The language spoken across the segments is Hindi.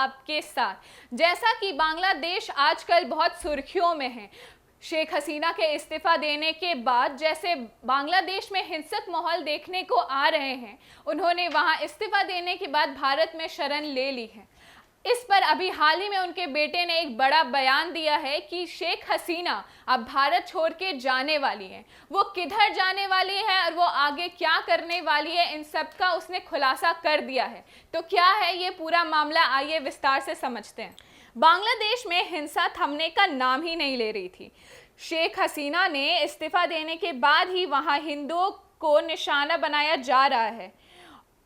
आपके साथ। जैसा कि बांग्लादेश आजकल बहुत सुर्खियों में है, शेख हसीना के इस्तीफा देने के बाद जैसे बांग्लादेश में हिंसक माहौल देखने को आ रहे हैं, उन्होंने वहां इस्तीफा देने के बाद भारत में शरण ले ली है। इस पर अभी हाल ही में उनके बेटे ने एक बड़ा बयान दिया है कि शेख हसीना अब भारत छोड़ के जाने वाली है। वो किधर जाने वाली है और वो आगे क्या करने वाली है, इन सब का उसने खुलासा कर दिया है। तो क्या है ये पूरा मामला, आइए विस्तार से समझते हैं। बांग्लादेश में हिंसा थमने का नाम ही नहीं ले रही थी। शेख हसीना ने इस्तीफा देने के बाद ही वहां हिंदुओं को निशाना बनाया जा रहा है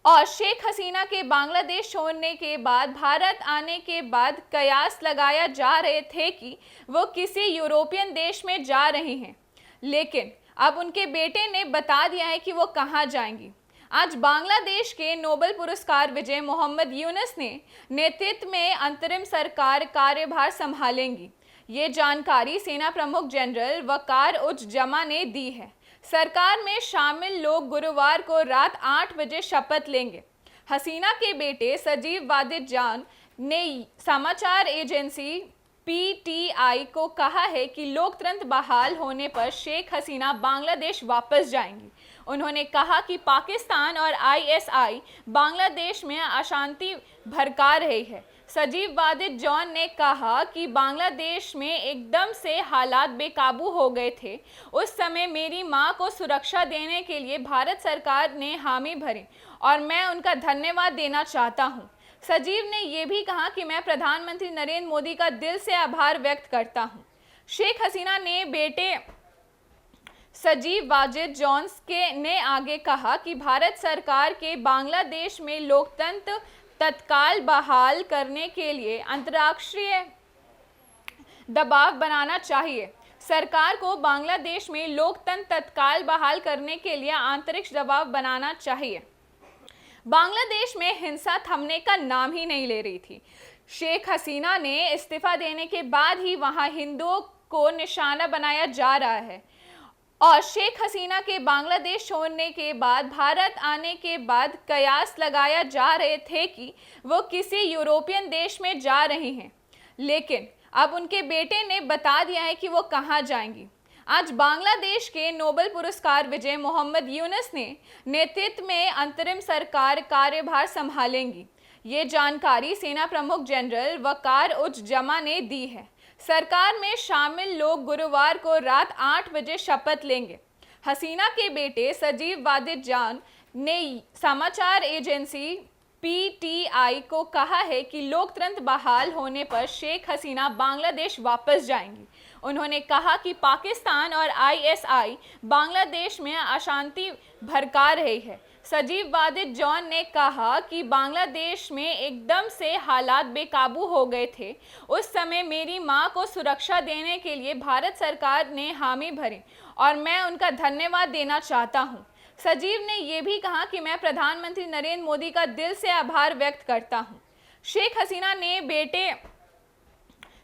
और शेख हसीना के बांग्लादेश छोड़ने के बाद भारत आने के बाद कयास लगाया जा रहे थे कि वो किसी यूरोपियन देश में जा रही हैं, लेकिन अब उनके बेटे ने बता दिया है कि वो कहाँ जाएंगी। आज बांग्लादेश के नोबेल पुरस्कार विजय मोहम्मद यूनुस ने नेतृत्व में अंतरिम सरकार कार्यभार संभालेंगी। ये जानकारी सेना प्रमुख जनरल वकार उज जमा ने दी है। सरकार में शामिल लोग गुरुवार को रात 8 बजे शपथ लेंगे। हसीना के बेटे सजीव वाजिद जान ने समाचार एजेंसी पीटीआई को कहा है कि लोकतंत्र बहाल होने पर शेख हसीना बांग्लादेश वापस जाएंगी। उन्होंने कहा कि पाकिस्तान और आईएसआई बांग्लादेश में अशांति भड़का रही है। सजीव वाजिद जॉन ने कहा कि बांग्लादेश में एकदम से हालात बेकाबू हो गए थे। उस समय मेरी मां को सुरक्षा देने के लिए भारत सरकार ने हामी भरी और मैं उनका धन्यवाद देना चाहता हूं। सजीव ने यह भी कहा कि मैं प्रधानमंत्री नरेंद्र मोदी का दिल से आभार व्यक्त करता हूं। शेख हसीना ने बेटे सजीव वाजिद जॉन्स के ने आगे कहा कि भारत सरकार के बांग्लादेश में लोकतंत्र तत्काल बहाल करने के लिए अंतर्राष्ट्रीय दबाव बनाना चाहिए। सरकार को बांग्लादेश में लोकतंत्र तत्काल बहाल करने के लिए आंतरिक दबाव बनाना चाहिए। बांग्लादेश में हिंसा थमने का नाम ही नहीं ले रही थी। शेख हसीना ने इस्तीफा देने के बाद ही वहां हिंदुओं को निशाना बनाया जा रहा है और शेख हसीना के बांग्लादेश छोड़ने के बाद भारत आने के बाद कयास लगाया जा रहे थे कि वो किसी यूरोपियन देश में जा रही हैं, लेकिन अब उनके बेटे ने बता दिया है कि वो कहाँ जाएंगी। आज बांग्लादेश के नोबेल पुरस्कार विजय मोहम्मद यूनुस ने नेतृत्व में अंतरिम सरकार कार्यभार संभालेंगी। ये जानकारी सेना प्रमुख जनरल वकार उज जमा ने दी है। सरकार में शामिल लोग गुरुवार को रात 8 बजे शपथ लेंगे। हसीना के बेटे सजीव वाजिद जान ने समाचार एजेंसी पीटीआई को कहा है कि लोकतंत्र बहाल होने पर शेख हसीना बांग्लादेश वापस जाएंगी। उन्होंने कहा कि पाकिस्तान और आईएसआई बांग्लादेश में अशांति भड़का रही है। सजीव वाजिद जॉन ने कहा कि बांग्लादेश में एकदम से हालात बेकाबू हो गए थे। उस समय मेरी मां को सुरक्षा देने के लिए भारत सरकार ने हामी भरी और मैं उनका धन्यवाद देना चाहता हूं। सजीव ने यह भी कहा कि मैं प्रधानमंत्री नरेंद्र मोदी का दिल से आभार व्यक्त करता हूं। शेख हसीना ने बेटे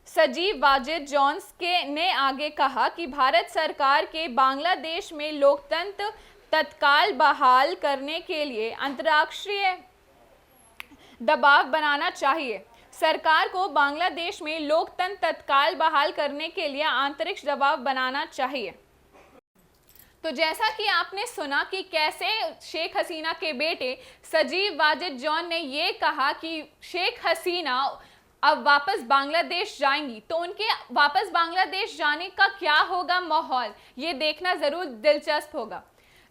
सजीव वाजिद जॉन्स ने आगे कहा कि भारत सरकार के बांग्लादेश में लोकतंत्र तत्काल बहाल करने के लिए अंतर्राष्ट्रीय दबाव बनाना चाहिए। सरकार को बांग्लादेश में लोकतंत्र तत्काल बहाल करने के लिए आंतरिक दबाव बनाना चाहिए। तो जैसा कि आपने सुना कि कैसे शेख हसीना के बेटे सजीव वाजिद जॉन ने ये कहा कि शेख हसीना अब वापस बांग्लादेश जाएंगी, तो उनके वापस बांग्लादेश जाने का क्या होगा माहौल, ये देखना ज़रूर दिलचस्प होगा।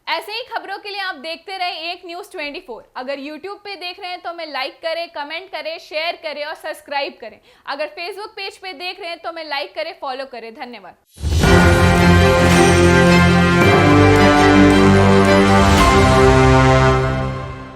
ऐसे ही खबरों के लिए आप देखते रहे एक न्यूज़ 24। अगर YouTube पे देख रहे हैं तो हमें लाइक करें, कमेंट करें, शेयर करें और सब्सक्राइब करें। अगर Facebook पेज पे देख रहे हैं तो हमें लाइक करें, फॉलो करें। धन्यवाद।